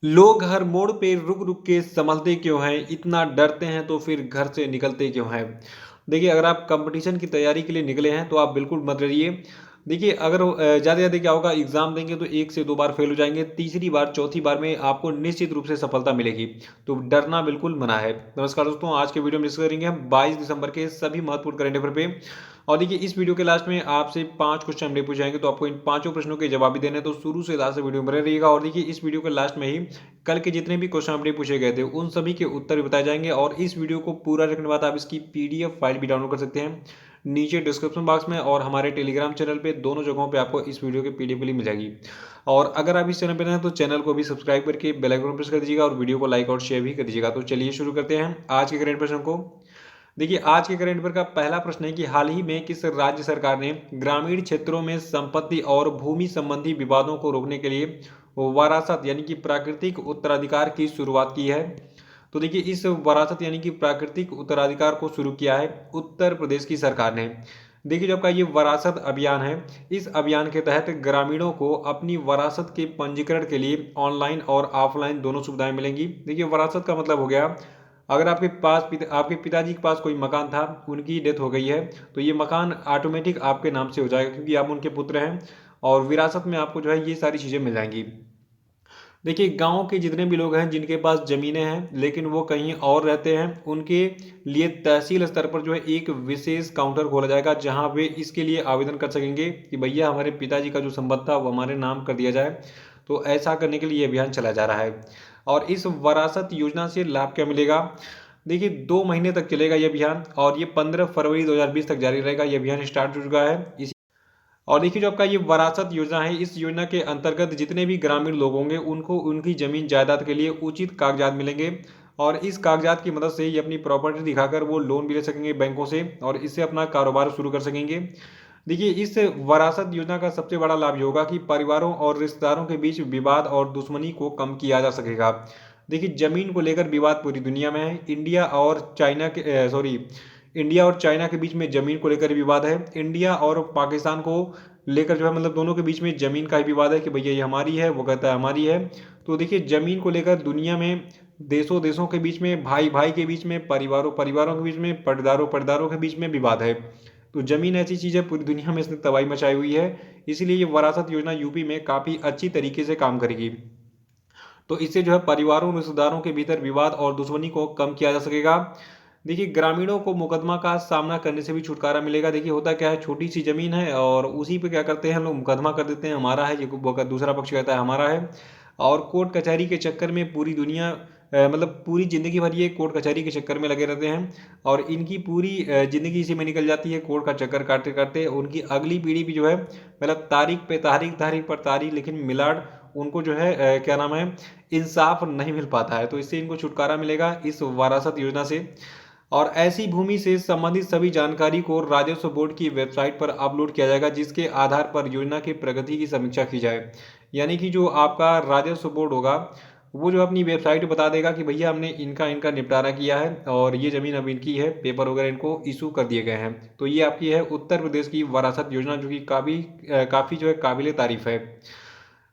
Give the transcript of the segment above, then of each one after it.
लोग हर मोड़ पे रुक रुक के संभलते क्यों हैं? इतना डरते हैं तो फिर घर से निकलते क्यों हैं? देखिए, अगर आप कंपटीशन की तैयारी के लिए निकले हैं तो आप बिल्कुल मत डरिए। देखिए, अगर ज़्यादा से ज़्यादा क्या होगा, एग्ज़ाम देंगे तो 1 से 2 बार फेल हो जाएँगे, तीसरी बार, चौथी बार में आपको निश्चित रूप से सफलता मिलेगी। तो डरना बिल्कुल मना है। नमस्कार दोस्तों, आज के वीडियो में डिस्कस करेंगे हम 22 दिसंबर के सभी महत्वपूर्ण करंट अफेयर पे। और देखिए, इस वीडियो के लास्ट में आपसे 5 क्वेश्चन हमने पूछे जाएँगे, तो आपको इन पाँचों प्रश्नों के जवाब भी देने हैं, तो शुरू से लास्ट तक वीडियो में बने रहिएगा। और देखिए, इस वीडियो के लास्ट में ही कल के जितने भी क्वेश्चन अपडेट पूछे गए थे उन सभी के उत्तर भी बताए जाएंगे। और इस वीडियो को पूरा देखने के बाद आप इसकी पीडीएफ फाइल भी डाउनलोड कर सकते हैं नीचे डिस्क्रिप्शन बॉक्स में, और हमारे टेलीग्राम चैनल पे, दोनों जगहों पे आपको इस वीडियो की पीडीएफ मिल जाएगी। और अगर आप इस चैनल पर नए हैं तो चैनल को भी सब्सक्राइब करके बेल आइकन प्रेस कर दीजिएगा और वीडियो को लाइक और शेयर भी कर दीजिएगा। तो चलिए शुरू करते हैं आज के करंट प्रश्न को। देखिए, आज के करंट अफेयर का पहला प्रश्न है कि हाल ही में किस राज्य सरकार ने ग्रामीण क्षेत्रों में संपत्ति और भूमि संबंधी विवादों को रोकने के लिए वरासत यानी कि प्राकृतिक उत्तराधिकार की शुरुआत की है? तो देखिए, इस वरासत यानी कि प्राकृतिक उत्तराधिकार को शुरू किया है उत्तर प्रदेश की सरकार ने। देखिए, जो आपका ये वरासत अभियान है, इस अभियान के तहत ग्रामीणों को अपनी वरासत के पंजीकरण के लिए ऑनलाइन और ऑफलाइन दोनों सुविधाएं मिलेंगी। देखिए, वरासत का मतलब हो गया, अगर आपके पिताजी के पास कोई मकान था, उनकी डेथ हो गई है, तो ये मकान ऑटोमेटिक आपके नाम से हो जाएगा क्योंकि आप उनके पुत्र हैं, और विरासत में आपको जो है ये सारी चीज़ें मिल जाएंगी। देखिए, गांव के जितने भी लोग हैं जिनके पास ज़मीनें हैं लेकिन वो कहीं और रहते हैं, उनके लिए तहसील स्तर पर जो है एक विशेष काउंटर खोला जाएगा जहां वे इसके लिए आवेदन कर सकेंगे कि भैया हमारे पिताजी का जो संपत्ति था वो हमारे नाम कर दिया जाए। तो ऐसा करने के लिए ये अभियान चला जा रहा है। और इस वरासत योजना से लाभ क्या मिलेगा? देखिए, 2 महीने तक चलेगा ये अभियान, और ये 15 फरवरी 2020 तक जारी रहेगा। ये अभियान स्टार्ट हो चुका है। और देखिए, जो आपका ये वरासत योजना है, इस योजना के अंतर्गत जितने भी ग्रामीण लोग होंगे उनको उनकी जमीन जायदाद के लिए उचित कागजात मिलेंगे, और इस कागजात की मदद से ये अपनी प्रॉपर्टी दिखाकर वो लोन भी ले सकेंगे बैंकों से, और इससे अपना कारोबार शुरू कर सकेंगे। देखिए, इस वरासत योजना का सबसे बड़ा लाभ ये होगा कि परिवारों और रिश्तेदारों के बीच विवाद और दुश्मनी को कम किया जा सकेगा। देखिए, जमीन को लेकर विवाद पूरी दुनिया में है। इंडिया और चाइना के बीच में जमीन को लेकर विवाद है। इंडिया और पाकिस्तान को लेकर जो है, मतलब दोनों के बीच में जमीन का ही विवाद है कि भैया ये हमारी है, वो कहता है हमारी है। तो देखिए, जमीन को लेकर दुनिया में देशों देशों के बीच में, भाई भाई के बीच में, परिवारों परिवारों के बीच में, पटदारों पटदारों के बीच में विवाद है। तो जमीन ऐसी चीज़ है, पूरी दुनिया में इसने तबाही मचाई हुई है। इसीलिए ये वरासत योजना यूपी में काफ़ी अच्छी तरीके से काम करेगी। तो इससे जो है परिवारों रिश्तेदारों के भीतर विवाद और दुश्मनी को कम किया जा सकेगा। देखिए, ग्रामीणों को मुकदमा का सामना करने से भी छुटकारा मिलेगा। देखिए, होता क्या है, छोटी सी जमीन है और उसी पे क्या करते हैं लोग, मुकदमा कर देते हैं हमारा है, ये दूसरा पक्ष कहता है हमारा है। और कोर्ट कचहरी के चक्कर में पूरी दुनिया, मतलब पूरी ज़िंदगी भर ये कोर्ट कचहरी के चक्कर में लगे रहते हैं, और इनकी पूरी ज़िंदगी इसी में निकल जाती है कोर्ट का चक्कर काटते काटते। उनकी अगली पीढ़ी भी जो है, मतलब तारीख पे तारीख, तारीख पर तारीख, लेकिन मिलाड उनको जो है क्या नाम है, इंसाफ नहीं मिल पाता है। तो इससे इनको छुटकारा मिलेगा इस वरासत योजना से। और ऐसी भूमि से संबंधित सभी जानकारी को राजस्व बोर्ड की वेबसाइट पर अपलोड किया जाएगा, जिसके आधार पर योजना की प्रगति की समीक्षा की जाए। यानी कि जो आपका राजस्व बोर्ड होगा, वो जो अपनी वेबसाइट पर बता देगा कि भैया हमने इनका इनका निपटारा किया है और ये ज़मीन अब इनकी है, पेपर वगैरह इनको इशू कर दिए गए हैं। तो ये आपकी है उत्तर प्रदेश की वरासत योजना, जो कि काफ़ी जो है काबिले तारीफ है।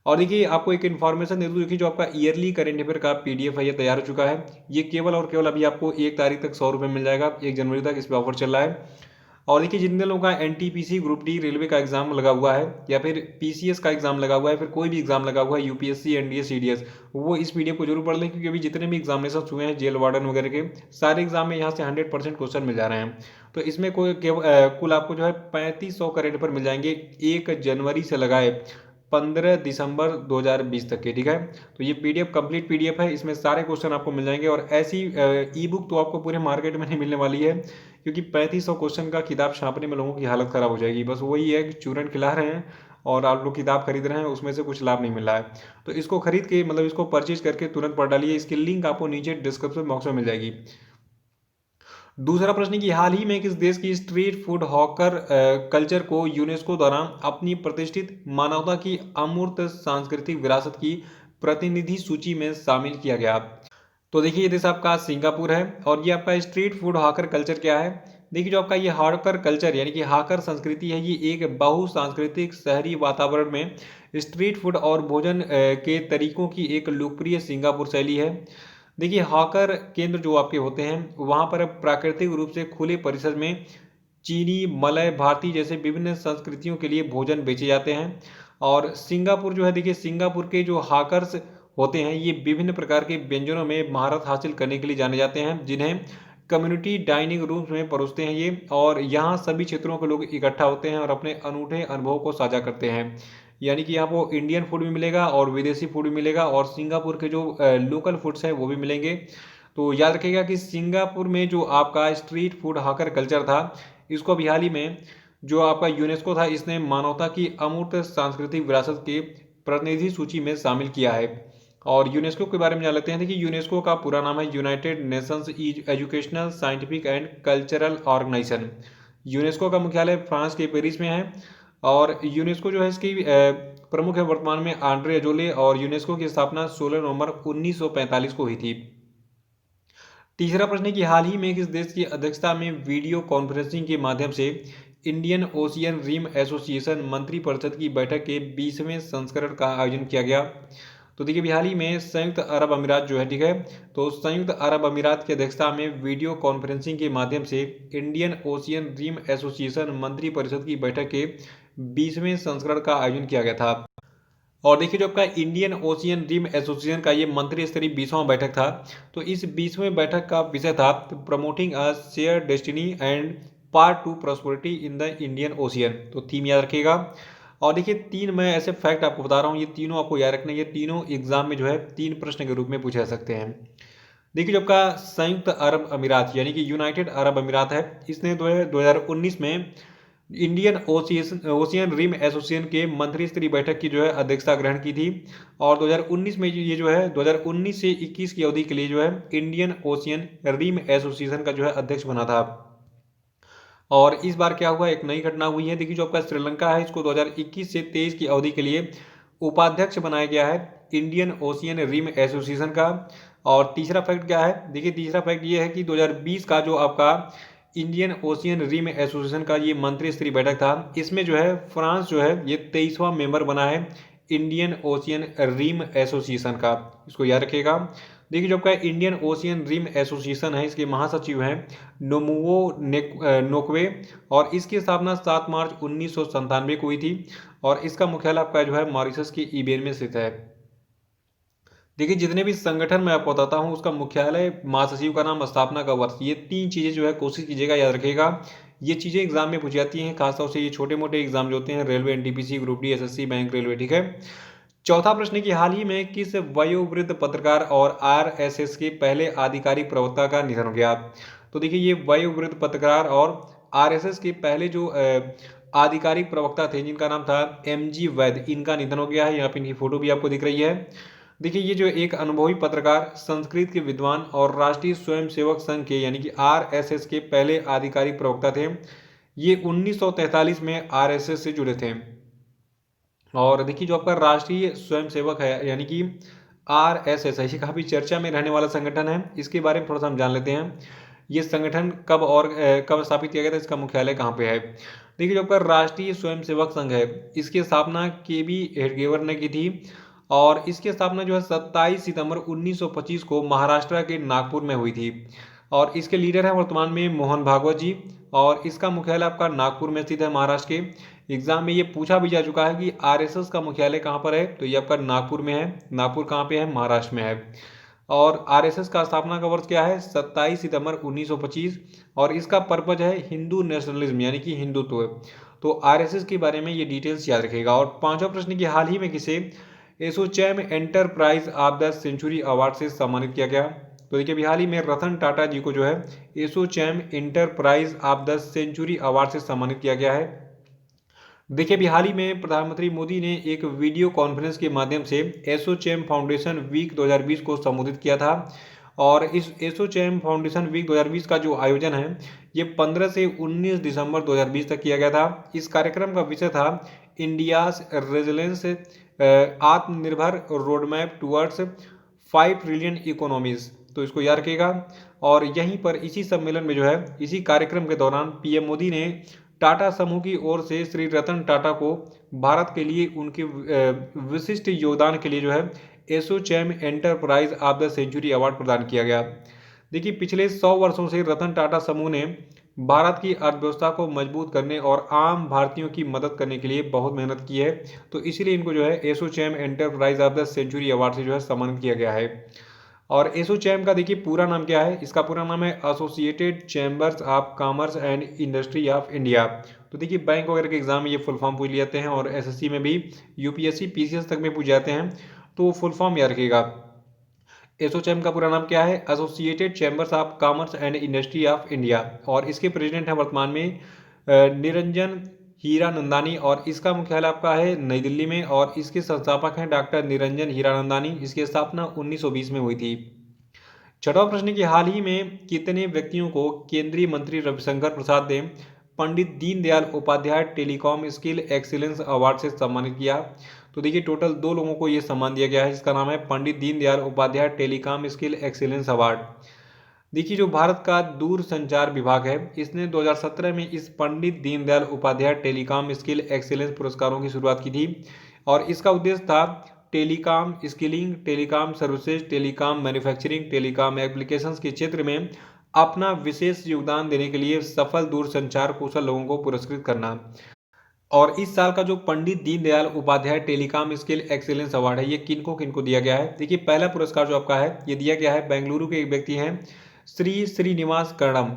और देखिए, आपको एक इन्फॉर्मेशन दे दूँ, देखिए जो आपका ईयरली करंट अफेयर का पीडीएफ है, ये तैयार हो चुका है। ये केवल और केवल अभी आपको 1 तारीख तक 100 रुपये मिल जाएगा, 1 जनवरी तक इस पर ऑफर चल रहा है। और देखिए, जितने लोगों का एनटीपीसी ग्रुप डी रेलवे का एग्जाम लगा हुआ है, या फिर पीसीएस का एग्जाम लगा हुआ है, फिर कोई भी एग्जाम लगा हुआ है, यूपीएससी, एनडीए, सीडीएस, वो इस पीडीएफ को जरूर पढ़ लें, क्योंकि अभी जितने भी एग्जामिनेशन हुए हैं जेल वार्डन वगैरह के, सारे एग्जाम में यहाँ से 100% क्वेश्चन मिल जा रहे हैं। तो इसमें कुल आपको जो है 3500 करेंट पर मिल जाएंगे, 1 जनवरी से लगाए 15 दिसंबर 2020 तक के। ठीक है, तो ये पीडीएफ कंप्लीट पीडीएफ है, इसमें सारे क्वेश्चन आपको मिल जाएंगे। और ऐसी ई बुक तो आपको पूरे मार्केट में नहीं मिलने वाली है, क्योंकि 3500 क्वेश्चन का किताब छापने में लोगों की हालत ख़राब हो जाएगी। बस वही है कि चूरन खिला रहे हैं और आप लोग किताब खरीद रहे हैं, उसमें से कुछ लाभ नहीं मिल रहा है। तो इसको खरीद के, मतलब इसको परचेज करके तुरंत पढ़ डालिए। इसकी लिंक आपको नीचे डिस्क्रिप्शन बॉक्स में मिल जाएगी। दूसरा प्रश्न कि हाल ही में किस देश की स्ट्रीट फूड हॉकर कल्चर को यूनेस्को द्वारा अपनी प्रतिष्ठित मानवता की अमूर्त सांस्कृतिक विरासत की प्रतिनिधि सूची में शामिल किया गया? तो देखिए, ये देश आपका सिंगापुर है। और ये आपका स्ट्रीट फूड हॉकर कल्चर क्या है? देखिए, जो आपका ये हॉकर कल्चर यानी कि हाकर संस्कृति है, ये एक बहु सांस्कृतिक शहरी वातावरण में स्ट्रीट फूड और भोजन के तरीकों की एक लोकप्रिय सिंगापुर शैली है। देखिए हॉकर केंद्र जो आपके होते हैं वहाँ पर प्राकृतिक रूप से खुले परिसर में चीनी, मलय, भारतीय जैसे विभिन्न संस्कृतियों के लिए भोजन बेचे जाते हैं। और सिंगापुर जो है देखिए सिंगापुर के जो हाकर्स होते हैं ये विभिन्न प्रकार के व्यंजनों में महारत हासिल करने के लिए जाने जाते हैं जिन्हें कम्युनिटी डाइनिंग रूम्स में परोसते हैं ये। और यहाँ सभी क्षेत्रों के लोग इकट्ठा होते हैं और अपने अनूठे अनुभव को साझा करते हैं। यानी कि यहाँ वो इंडियन फूड भी मिलेगा और विदेशी फूड भी मिलेगा और सिंगापुर के जो लोकल फूड्स हैं वो भी मिलेंगे। तो याद रखिएगा कि सिंगापुर में जो आपका स्ट्रीट फूड हाकर कल्चर था इसको अभी हाल ही में जो आपका यूनेस्को था इसने मानवता की अमूर्त सांस्कृतिक विरासत के प्रतिनिधि सूची में शामिल किया है। और यूनेस्को के बारे में जान लेते हैं। देखिए यूनेस्को का पूरा नाम है United Nations Educational Scientific and Cultural Organization. UNESCO का मुख्यालय फ्रांस के पेरिस में है। और यूनेस्को जो है इसकी प्रमुख है वर्तमान में आंड्रे अजोले और यूनेस्को की स्थापना 16 नवंबर 1945 को हुई थी। तीसरा प्रश्न है कि हाल ही में किस देश की अध्यक्षता में वीडियो कॉन्फ्रेंसिंग के माध्यम से इंडियन ओशियन रिम एसोसिएशन मंत्रिपरिषद की बैठक के 20वें संस्करण का आयोजन किया गया। तो देखिए हाल ही में संयुक्त अरब अमीरात जो है ठीक है तो संयुक्त अरब अमीरात की अध्यक्षता में वीडियो कॉन्फ्रेंसिंग के माध्यम से इंडियन ओशियन रिम एसोसिएशन मंत्रिपरिषद की बैठक के 20वें संस्करण का आयोजन किया गया था। और देखिए जो आपका इंडियन ओशियन रिम एसोसिएशन का ये मंत्री स्तरीय 20वां बैठक था। तो इस 20वें बैठक का विषय था promoting a share destiny and part two prosperity in the Indian ocean. तो थीम याद रखिएगा। और देखिए तीन मैं ऐसे फैक्ट आपको बता रहा हूँ ये तीनों आपको याद रखना ये तीनों एग्जाम में जो है 3 प्रश्न के रूप में पूछे जा सकते हैं। देखिए जो आपका संयुक्त अरब अमीरात यानी कि यूनाइटेड अरब अमीरात है इसने 2019 में इंडियन ओशियन रिम एसोसिएशन के मंत्री स्तरीय बैठक की जो है अध्यक्षता ग्रहण की थी। और 2019 में ये जो है 2019 से 21 की अवधि के लिए जो है इंडियन ओशियन रिम एसोसिएशन का जो है अध्यक्ष बना था। और इस बार क्या हुआ एक नई घटना हुई है। देखिए जो आपका श्रीलंका है इसको 2021 से 23 की अवधि के लिए उपाध्यक्ष बनाया गया है इंडियन ओशियन रिम एसोसिएशन का। और तीसरा फैक्ट क्या है देखिए तीसरा फैक्ट ये है कि 2020 का जो आपका इंडियन ओशियन रिम एसोसिएशन का ये मंत्री स्तरीय बैठक था इसमें जो है फ्रांस जो है ये 23वां मेंबर बना है इंडियन ओशियन रिम एसोसिएशन का। इसको याद रखिएगा। देखिए जो आपका इंडियन ओशियन रिम एसोसिएशन है इसके महासचिव हैं नोमुओ नोकवे और इसकी स्थापना 7 मार्च 1997 को हुई थी। और इसका मुख्यालय आपका जो है मॉरिशस के ईबेन में स्थित है। देखिए जितने भी संगठन मैं आपको बताता हूँ उसका मुख्यालय महासचिव का नाम स्थापना का वर्ष ये 3 चीज़ें जो है कोशिश कीजिएगा याद रखिएगा। ये चीज़ें एग्जाम में पूछ जाती हैं खासतौर से ये छोटे मोटे एग्जाम जो होते हैं railway NTPC group D SSC bank railway ठीक है। चौथा प्रश्न कि हाल ही में किस वयोवृद्ध पत्रकार और आरएसएस के पहले आधिकारिक प्रवक्ता का निधन हो गया। तो देखिए ये वयोवृद्ध पत्रकार और आरएसएस के पहले जो आधिकारिक प्रवक्ता थे जिनका नाम था एमजी वैद इनका निधन हो गया है। यहाँ पे इनकी फोटो भी आपको दिख रही है। देखिए ये जो एक अनुभवी पत्रकार संस्कृत के विद्वान और राष्ट्रीय स्वयंसेवक संघ के यानी कि आरएसएस के पहले आधिकारिक प्रवक्ता थे। ये 1943 में आरएसएस से जुड़े थे। और देखिए जो आपका राष्ट्रीय स्वयंसेवक है यानी कि आरएसएस है ये काफी चर्चा में रहने वाला संगठन है। इसके बारे में थोड़ा सा हम जान लेते हैं। ये संगठन कब और कब स्थापित किया गया था इसका मुख्यालय कहाँ पे है। देखिए जो आपका राष्ट्रीय स्वयंसेवक संघ है इसकी स्थापना केबी हेडगेवर ने की थी। और इसकी स्थापना जो है 27 सितंबर 1925 को महाराष्ट्र के नागपुर में हुई थी। और इसके लीडर हैं वर्तमान में मोहन भागवत जी। और इसका मुख्यालय आपका नागपुर में स्थित है महाराष्ट्र के। एग्जाम में ये पूछा भी जा चुका है कि आरएसएस का मुख्यालय कहाँ पर है तो ये आपका नागपुर में है। नागपुर कहाँ पे है महाराष्ट्र में है। और आरएसएस का स्थापना का वर्ष क्या है 27 सितंबर 1925। और इसका पर्पज है हिंदू नेशनलिज्म यानी कि हिंदुत्व। तो आरएसएस के बारे में ये डिटेल्स याद रखेगा। और पांचवा प्रश्न की हाल ही में किसे ASSOCHAM enterprise of the century award से सम्मानित किया गया। तो देखिए हाल ही में रतन टाटा जी को जो है ASSOCHAM enterprise of the century award से सम्मानित किया गया है। देखिए अभी हाल ही में प्रधानमंत्री मोदी ने एक वीडियो कॉन्फ्रेंस के माध्यम से एसोचैम फाउंडेशन वीक 2020 को संबोधित किया था। और इस एसोचैम फाउंडेशन वीक 2020 का जो आयोजन है ये 15 से 19 दिसंबर 2020 तक किया गया था। इस कार्यक्रम का विषय था इंडियाज रेजिलेंस आत्मनिर्भर रोडमैप टुवर्ड्स 5 ट्रिलियन इकोनॉमीज। तो इसको याद रखिएगा। और यहीं पर इसी सम्मेलन में जो है इसी कार्यक्रम के दौरान पीएम मोदी ने टाटा समूह की ओर से श्री रतन टाटा को भारत के लिए उनके विशिष्ट योगदान के लिए जो है ASSOCHAM enterprise of the century award प्रदान किया गया। देखिए पिछले 100 वर्षों से रतन टाटा समूह ने भारत की अर्थव्यवस्था को मजबूत करने और आम भारतीयों की मदद करने के लिए बहुत मेहनत की है, तो इसीलिए इनको जो है ASSOCHAM enterprise of the century award से जो है सम्मानित किया गया है। और एसोचैम का देखिए पूरा नाम क्या है, इसका पूरा नाम है associated chambers of commerce and industry of India. तो देखिए बैंक वगैरह के एग्जाम में ये फुल फॉर्म पूछ लिए जाते हैं और एसएससी में भी, यूपीएससी पीसीएस तक में पूछ जाते हैं, तो फुल फॉर्म याद रखिएगा। एसोचैम का पूरा नाम क्या है, associated chambers of commerce and industry of India. और इसके प्रेसिडेंट हैं वर्तमान में निरंजन हीरानंदानी, और इसका मुख्यालय आपका है नई दिल्ली में, और इसके संस्थापक हैं डॉक्टर निरंजन हीरानंदानी। इसकी स्थापना 1920 में हुई थी। छठवां प्रश्न की हाल ही में कितने व्यक्तियों को केंद्रीय मंत्री रविशंकर प्रसाद ने Pandit Deendayal Upadhyay telecom skill excellence award से सम्मानित किया? तो देखिए टोटल 2 लोगों को ये सम्मान दिया गया है, जिसका नाम है Pandit Deendayal Upadhyay telecom skill excellence award. देखिए जो भारत का दूरसंचार विभाग है, इसने 2017 में इस Pandit Deendayal Upadhyay telecom skill excellence पुरस्कारों की शुरुआत की थी, और इसका उद्देश्य था telecom skilling, telecom services, telecom manufacturing, telecom applications के क्षेत्र में अपना विशेष योगदान देने के लिए सफल दूरसंचार कुशल लोगों को पुरस्कृत करना। और इस साल का जो Pandit Deendayal Upadhyay telecom skill excellence award है, ये किनको किनको दिया गया है? देखिए पहला पुरस्कार जो आपका है ये दिया गया है बेंगलुरु के एक व्यक्ति हैं श्री श्रीनिवास कर्णम।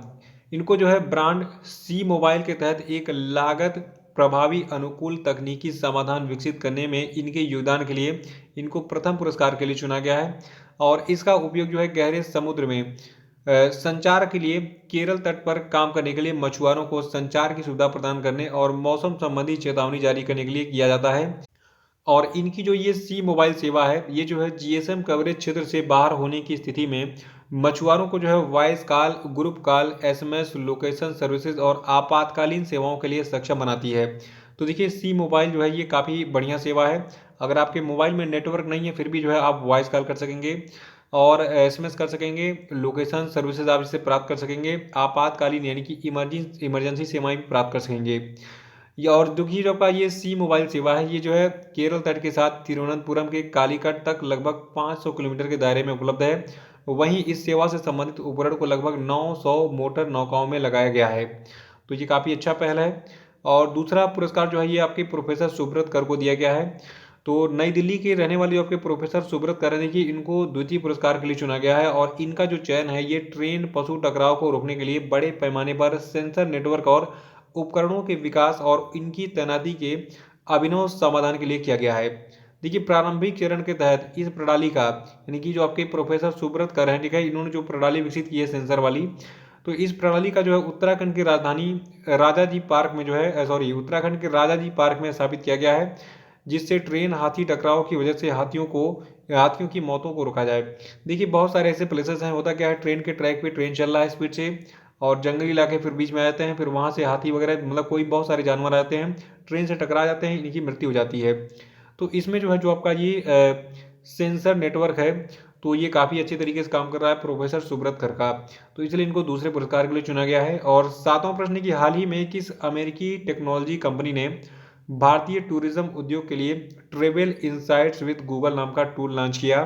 इनको जो है ब्रांड सी मोबाइल के तहत एक लागत प्रभावी अनुकूल तकनीकी समाधान विकसित करने में इनके योगदान के लिए इनको प्रथम पुरस्कार के लिए चुना गया है। और इसका उपयोग जो है गहरे समुद्र में संचार के लिए, केरल तट पर काम करने के लिए मछुआरों को संचार की सुविधा प्रदान करने और मौसम संबंधी चेतावनी जारी करने के लिए किया जाता है। और इनकी जो ये सी मोबाइल सेवा है, ये जो है जीएसएम कवरेज क्षेत्र से बाहर होने की स्थिति में मछुआरों को जो है voice call, group call, SMS, location services और आपातकालीन सेवाओं के लिए सक्षम बनाती है। तो देखिए सी मोबाइल जो है ये काफ़ी बढ़िया सेवा है। अगर आपके मोबाइल में नेटवर्क नहीं है फिर भी जो है आप वॉइस कॉल कर सकेंगे और एसएमएस कर सकेंगे, लोकेशन सर्विसेज आप इससे प्राप्त कर सकेंगे, आपातकालीन यानी कि इमरजेंसी सेवाएं भी प्राप्त कर सकेंगे। ये और देखिए जो आपका ये सी मोबाइल सेवा है, ये जो है केरल तट के साथ तिरुवनंतपुरम के कालीकट तक लगभग 500 किलोमीटर के दायरे में उपलब्ध है। वहीं इस सेवा से संबंधित उपकरण को लगभग 900 मोटर नौकाओं में लगाया गया है। तो ये काफ़ी अच्छा पहल है। और दूसरा पुरस्कार जो है ये आपके प्रोफेसर सुब्रत कर को दिया गया है। तो नई दिल्ली के रहने वाले आपके प्रोफेसर सुब्रत कर हैं, देखिए इनको द्वितीय पुरस्कार के लिए चुना गया है। और इनका जो चयन है ये ट्रेन पशु टकराव को रोकने के लिए बड़े पैमाने पर सेंसर नेटवर्क और उपकरणों के विकास और इनकी तैनाती के अभिनव समाधान के लिए किया गया है। देखिए प्रारंभिक चरण के तहत इस प्रणाली का, यानी कि जो आपके प्रोफेसर सुब्रत कर हैं, ठीक है, इन्होंने जो प्रणाली विकसित की है सेंसर वाली, तो इस प्रणाली का जो है उत्तराखंड की राजधानी राजाजी पार्क में जो है उत्तराखंड के राजाजी पार्क में स्थापित किया गया है, जिससे ट्रेन हाथी टकराव की वजह से हाथियों की मौतों को रोका जाए। देखिए बहुत सारे ऐसे प्लेसेस हैं, होता क्या है ट्रेन के ट्रैक पे ट्रेन चल रहा है स्पीड से और जंगली इलाके फिर बीच में आ जाते हैं, फिर वहाँ से हाथी वगैरह मतलब कोई बहुत सारे जानवर आते हैं, ट्रेन से टकरा जाते हैं, इनकी मृत्यु हो जाती है। तो इसमें जो है जो आपका ये सेंसर नेटवर्क है, तो ये काफ़ी अच्छे तरीके से काम कर रहा है प्रोफेसर सुब्रत कर का, तो इसलिए इनको दूसरे पुरस्कार के लिए चुना गया है। और सातवां प्रश्न की हाल ही में किस अमेरिकी टेक्नोलॉजी कंपनी ने भारतीय टूरिज्म उद्योग के लिए ट्रेवल इंसाइट्स विद गूगल नाम का टूल लॉन्च किया?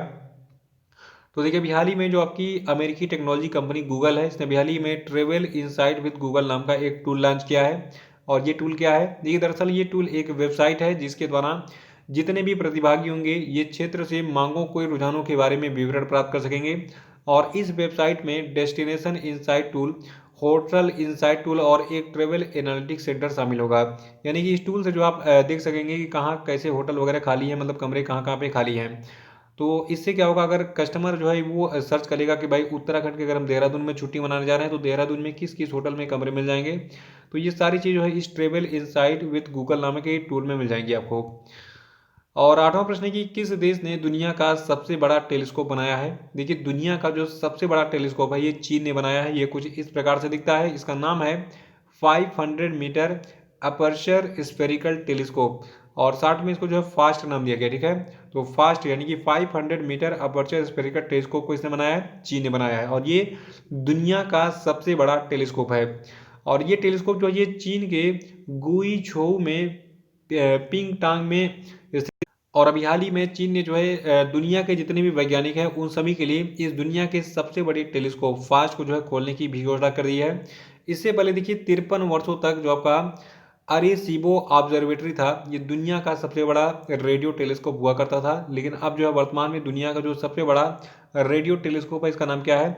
तो देखिए अभी हाल ही में जो आपकी अमेरिकी टेक्नोलॉजी कंपनी गूगल है, इसने अभी हाल ही में ट्रेवल इंसाइट विद गूगल नाम का एक टूल लॉन्च किया है। और ये टूल क्या है? देखिए दरअसल ये टूल एक वेबसाइट है जिसके द्वारा जितने भी प्रतिभागी होंगे ये क्षेत्र से मांगों को रुझानों के बारे में विवरण प्राप्त कर सकेंगे। और इस वेबसाइट में destination insight tool, hotel insight tool और एक ट्रेवल एनालिटिक्स सेंटर शामिल होगा। यानी कि इस टूल से जो आप देख सकेंगे कि कहाँ कैसे होटल वगैरह खाली है, मतलब कमरे कहाँ कहाँ पे खाली हैं। तो इससे क्या होगा, अगर कस्टमर जो है वो सर्च करेगा कि भाई उत्तराखंड के अगर हम देहरादून में छुट्टी मनाने जा रहे हैं तो देहरादून में किस किस होटल में कमरे मिल जाएंगे, तो ये सारी चीज़ जो है इस ट्रेवल इंसाइट विद गूगल नाम के टूल में मिल जाएंगी आपको। और आठवां प्रश्न है कि किस देश ने दुनिया का सबसे बड़ा टेलीस्कोप बनाया है? देखिए दुनिया का जो सबसे बड़ा टेलीस्कोप है ये चीन ने बनाया है। ये कुछ इस प्रकार से दिखता है, इसका नाम है 500 मीटर अपर्चर स्फेरिकल टेलीस्कोप, और साथ में इसको जो है फास्ट नाम दिया गया, ठीक है। तो फास्ट यानी कि 500 मीटर अपर्चर स्फेरिकल टेलीस्कोप को इसने बनाया है, चीन ने बनाया है, और ये दुनिया का सबसे बड़ा टेलीस्कोप है। और ये टेलीस्कोप जो है ये चीन के गुइझोउ में पिंग टांग में स्थित। और अभी हाल ही में चीन ने जो है दुनिया के जितने भी वैज्ञानिक हैं उन सभी के लिए इस दुनिया के सबसे बड़े टेलीस्कोप फास्ट को जो है खोलने की भी घोषणा कर दी है। इससे पहले देखिए 53 वर्षों तक जो आपका अरेसीबो ऑब्जर्वेटरी था ये दुनिया का सबसे बड़ा रेडियो टेलीस्कोप हुआ करता था, लेकिन अब जो है वर्तमान में दुनिया का जो सबसे बड़ा रेडियो टेलीस्कोप है इसका नाम क्या है,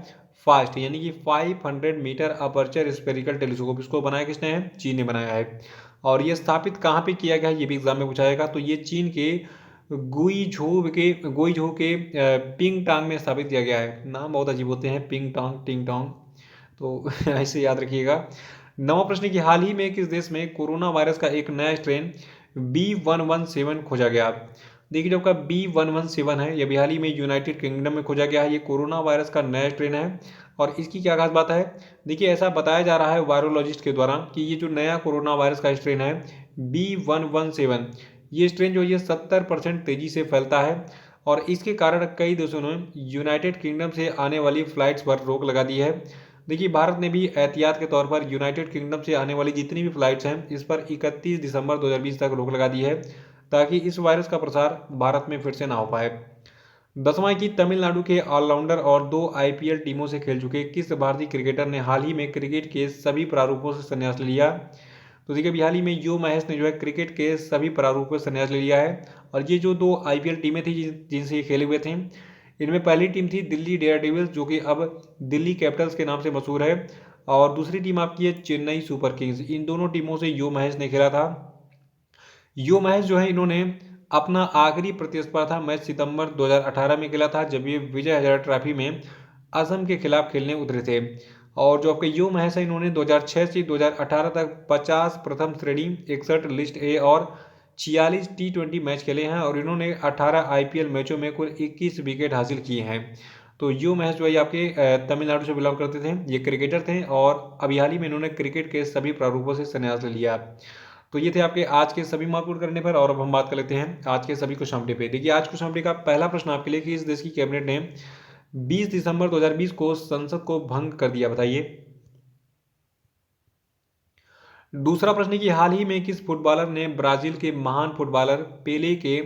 फास्ट, यानी कि 500 मीटर अपर्चर स्फेरिकल टेलीस्कोप। इसको बनाया किसने है, चीन ने बनाया है। और ये स्थापित कहाँ पे किया गया है ये भी एग्जाम में पूछा जाएगा। तो ये चीन के गुइझोउ के पिंग टांग में स्थापित किया गया है। नाम बहुत अजीब होते हैं, पिंग टांग, टिंग टांग, तो ऐसे याद रखिएगा। नवा प्रश्न की हाल ही में किस देश में कोरोना वायरस का एक नया स्ट्रेन B117 खोजा गया। देखिए जो आपका B117 है ये हाल ही में यूनाइटेड किंगडम में खोजा गया है। ये कोरोना वायरस का नया स्ट्रेन है। और इसकी क्या खास बात है, देखिए ऐसा बताया जा रहा है वायरोलॉजिस्ट के द्वारा कि ये जो नया कोरोना वायरस का स्ट्रेन है B117, ये स्ट्रेन जो ये 70% तेजी से फैलता है। और इसके कारण कई देशों ने यूनाइटेड किंगडम से आने वाली फ्लाइट्स पर रोक लगा दी है। देखिए भारत ने भी एहतियात के तौर पर यूनाइटेड किंगडम से आने वाली जितनी भी फ्लाइट्स हैं इस पर 31 दिसंबर 2020 तक रोक लगा दी है, ताकि इस वायरस का प्रसार भारत में फिर से ना हो पाए। 10वां की तमिलनाडु के ऑलराउंडर और 2 IPL टीमों से खेल चुके किस भारतीय क्रिकेटर ने हाल ही में क्रिकेट के सभी प्रारूपों से संन्यास ले लिया। तो देखिए अभी हाल ही में यो महेश ने जो है क्रिकेट के सभी प्रारूपों से संन्यास ले लिया है। और ये जो 2 IPL टीमें थी जिनसे ये खेले हुए थे, इनमें पहली टीम थी दिल्ली डेयर डेविल्स जो कि अब दिल्ली कैपिटल्स के नाम से मशहूर है, और दूसरी टीम आपकी है चेन्नई सुपर किंग्स। इन दोनों टीमों से यो महेश ने खेला था। यो महेश जो है इन्होंने अपना आखिरी प्रतिस्पर्धा मैच सितंबर 2018 में खेला था, जब ये विजय हजारे ट्रॉफी में असम के खिलाफ खेलने उतरे थे। और जो आपके यो महेश है इन्होंने 2006 से 2018 तक 50 प्रथम श्रेणी, 61 लिस्ट ए और 46 T20 मैच खेले हैं, और इन्होंने 18 IPL मैचों में कुल 21 विकेट हासिल किए हैं। तो यो महेश जो है आपके तमिलनाडु से बिलोंग करते थे, ये क्रिकेटर थे, और अभी हाल ही में इन्होंने क्रिकेट के सभी प्रारूपों से संन्यास ले लिया। तो ये थे आपके आज के सभी महत्वपूर्ण करने पर। और अब हम बात कर लेते हैं आज के सभी क्वेश्चन अपडेट पे। देखिए आज क्वेश्चन अपडेट का पहला प्रश्न आपके लिए कि इस देश की कैबिनेट ने 20 दिसंबर 2020 को संसद को भंग कर दिया, बताइए। दूसरा प्रश्न की हाल ही में किस फुटबॉलर ने ब्राजील के महान फुटबॉलर पेले के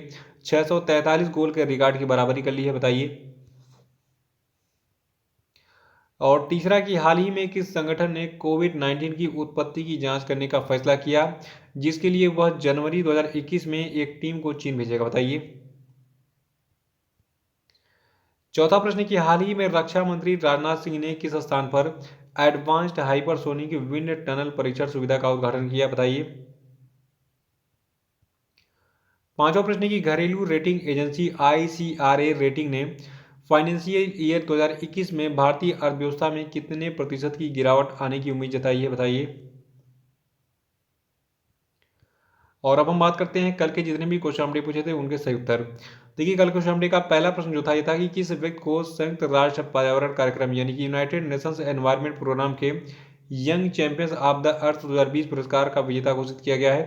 643 गोल के रिकॉर्ड की बराबरी कर ली है, बताइए। और तीसरा कि हाल ही में किस संगठन ने कोविड-19 की उत्पत्ति की जांच करने का फैसला किया, जिसके लिए वह जनवरी 2021 में एक टीम को चीन भेजेगा, बताइए। चौथा प्रश्न कि हाल ही में रक्षा मंत्री राजनाथ सिंह ने किस स्थान पर एडवांस्ड हाइपरसोनिक विंड टनल परीक्षण सुविधा का उद्घाटन किया, बताइए। पांचवा प्रश्न की घरेलू रेटिंग एजेंसी ICRA रेटिंग ने फाइनेंशियल ईयर 2021 में भारतीय अर्थव्यवस्था में कितने प्रतिशत की गिरावट आने की उम्मीद जताई है, बताइए। और अब हम बात करते हैं कल के जितने भी क्वेश्चन हमने पूछे थे उनके सही उत्तर। देखिए कल क्वेश्चन हमने का पहला प्रश्न जो था ये था कि किस व्यक्ति को संयुक्त राष्ट्र पर्यावरण कार्यक्रम यानी कि यूनाइटेड नेशंस एनवायरनमेंट प्रोग्राम के young champions of the earth 2020 पुरस्कार का विजेता घोषित किया गया है।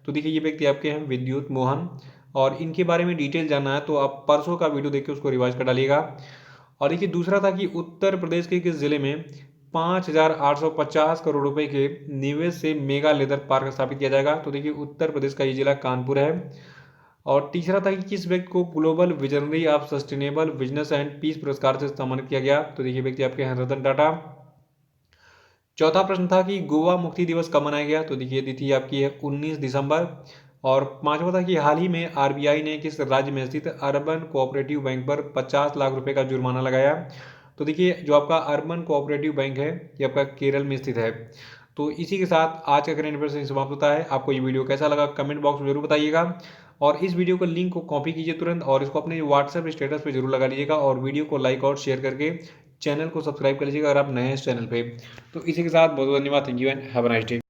तो देखिए ये व्यक्ति आपके हैं विद्युत मोहन, और इनके बारे में डिटेल जानना है तो आप परसों का वीडियो देख के उसको रिवाइज कर डालिएगा। और देखिए दूसरा था कि उत्तर प्रदेश के किस जिले में 5,850 करोड़ रुपए के निवेश से मेगा लेदर पार्क स्थापित किया जाएगा। तो देखिए उत्तर प्रदेश का ये जिला कानपुर है। और तीसरा था कि किस व्यक्ति को global visionary of sustainable business and peace पुरस्कार से सम्मानित किया गया। तो देखिए व्यक्ति आपके हैं रतन टाटा। चौथा प्रश्न था कि गोवा मुक्ति दिवस कब मनाया गया। तो देखिए तिथि आपकी है 19 दिसंबर। और पांचवा था कि हाल ही में RBI ने किस राज्य में स्थित अर्बन कोऑपरेटिव बैंक पर 50 लाख रुपए का जुर्माना लगाया। तो देखिए जो आपका अर्बन कोऑपरेटिव बैंक है ये आपका केरल में स्थित है। तो इसी के साथ आज का करंट अफेयर्स समाप्त होता है। आपको ये वीडियो कैसा लगा कमेंट बॉक्स में जरूर बताइएगा, और इस वीडियो को लिंक को कॉपी कीजिए तुरंत, और इसको अपने व्हाट्सएप स्टेटस पे जरूर लगा लीजिएगा, और वीडियो को लाइक और शेयर करके चैनल को सब्सक्राइब कर लीजिएगा अगर आप नए हैं इस चैनल पे। तो इसी के साथ बहुत बहुत धन्यवाद। Thank you and have a nice day.